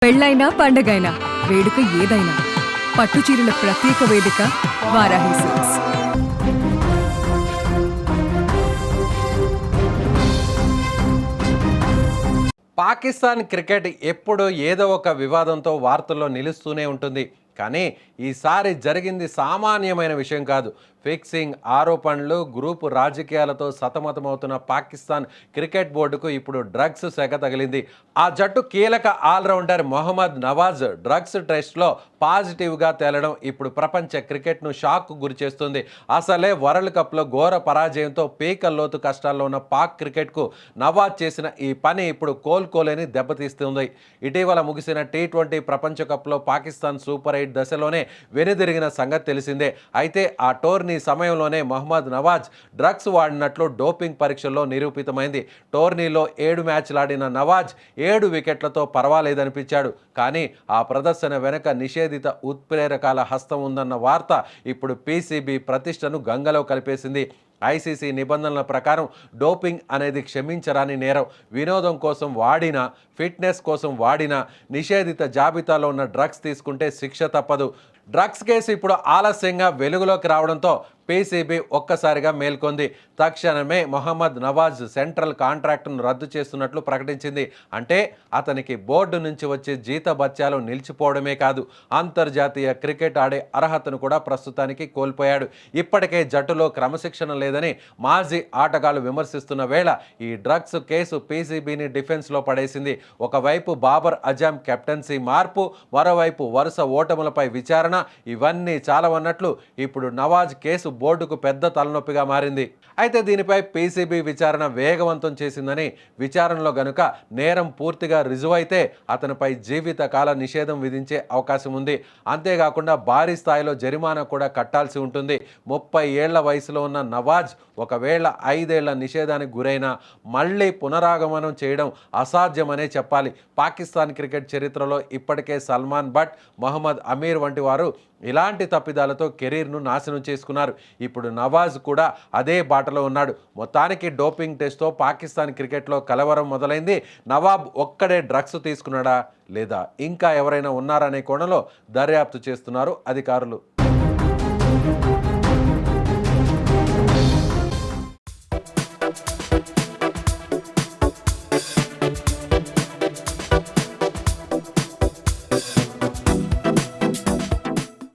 పెళ్ళైనా పండగైనా వేడుక ఏదైనా పట్టుచీరల ప్రత్యేక వేదిక వారాహి సిల్క్స్. పాకిస్తాన్ క్రికెట్ ఎప్పుడు ఏదో ఒక వివాదంతో వార్తల్లో నిలుస్తూనే ఉంటుంది. కానీ ఈసారి జరిగింది సామాన్యమైన విషయం కాదు. ఫిక్సింగ్ ఆరోపణలు, గ్రూపు రాజకీయాలతో సతమతమవుతున్న పాకిస్తాన్ క్రికెట్ బోర్డుకు ఇప్పుడు డ్రగ్స్ సెగ తగిలింది. ఆ జట్టు కీలక ఆల్రౌండర్ మొహమ్మద్ నవాజ్ డ్రగ్స్ టెస్ట్లో పాజిటివ్గా తేలడం ఇప్పుడు ప్రపంచ క్రికెట్ను షాక్కు గురిచేస్తుంది. అసలే వరల్డ్ కప్లో ఘోర పరాజయంతో పీక లోతు కష్టాల్లో ఉన్న పాక్ క్రికెట్కు నవాజ్ చేసిన ఈ పని ఇప్పుడు కోలుకోలేని దెబ్బతీస్తుంది. ఇటీవల ముగిసిన T20 ప్రపంచ కప్లో పాకిస్తాన్ సూపర్ 8 దశలోనే వెనుదిరిగిన సంగతి తెలిసిందే. అయితే ఆ టోర్నీ సమయంలోనే మహమ్మద్ నవాజ్ డ్రగ్స్ వాడినట్లు డోపింగ్ పరీక్షల్లో నిరూపితమైంది. టోర్నీలో 7 మ్యాచ్లాడిన నవాజ్ 7 వికెట్లతో పర్వాలేదనిపించాడు. కానీ ఆ ప్రదర్శన వెనుక నిషేధిత ఉత్ప్రేరకాల హస్తం ఉందన్న వార్త ఇప్పుడు PCB ప్రతిష్టను గంగలో కలిపేసింది. ICC నిబంధనల ప్రకారం డోపింగ్ అనేది క్షమించరాని నేరం. వినోదం కోసం వాడినా, ఫిట్నెస్ కోసం వాడినా, నిషేధిత జాబితాలో ఉన్న డ్రగ్స్ తీసుకుంటే శిక్ష తప్పదు. డ్రగ్స్ కేసు ఇప్పుడు ఆలస్యంగా వెలుగులోకి రావడంతో PCB ఒక్కసారిగా మేల్కొంది. తక్షణమే మొహమ్మద్ నవాజ్ సెంట్రల్ కాంట్రాక్టును రద్దు చేస్తున్నట్లు ప్రకటించింది. అంటే అతనికి బోర్డు నుంచి వచ్చే జీతభత్యాలు నిలిచిపోవడమే కాదు, అంతర్జాతీయ క్రికెట్ ఆడే అర్హతను కూడా ప్రస్తుతానికి కోల్పోయాడు. ఇప్పటికే జట్టులో క్రమశిక్షణ లేదని మాజీ ఆటగాళ్లు విమర్శిస్తున్న వేళ ఈ డ్రగ్స్ కేసు PCBని డిఫెన్స్లో పడేసింది. ఒకవైపు బాబర్ అజాం కెప్టెన్సీ మార్పు, మరోవైపు వరుస ఓటములపై విచారణ, ఇవన్నీ చాలవన్నట్లు ఇప్పుడు నవాజ్ కేసు బోర్డుకు పెద్ద తలనొప్పిగా మారింది. అయితే దీనిపై PCB విచారణ వేగవంతం చేసిందని, విచారణలో గనుక నేరం పూర్తిగా రుజువైతే అతనిపై జీవిత కాల నిషేధం విధించే అవకాశం ఉంది. అంతేకాకుండా భారీ స్థాయిలో జరిమానా కూడా కట్టాల్సి ఉంటుంది. 30 ఏళ్ల వయసులో ఉన్న నవాజ్ ఒకవేళ 5 ఏళ్ల నిషేధానికి గురైనా మళ్ళీ పునరాగమనం చేయడం అసాధ్యమనే చెప్పాలి. పాకిస్తాన్ క్రికెట్ చరిత్రలో ఇప్పటికే సల్మాన్ బట్, మహమ్మద్ అమీర్ వంటి వారు ఇలాంటి తప్పిదాలతో కెరీర్ను నాశనం చేసుకున్నారు. ఇప్పుడు నవాజ్ కూడా అదే బాటలో ఉన్నాడు. మొత్తానికి డోపింగ్ టెస్ట్తో పాకిస్తాన్ క్రికెట్లో కలవరం మొదలైంది. నవాబ్ ఒక్కడే డ్రగ్స్ తీసుకున్నాడా, లేదా ఇంకా ఎవరైనా ఉన్నారనే కోణంలో దర్యాప్తు చేస్తున్నారు అధికారులు.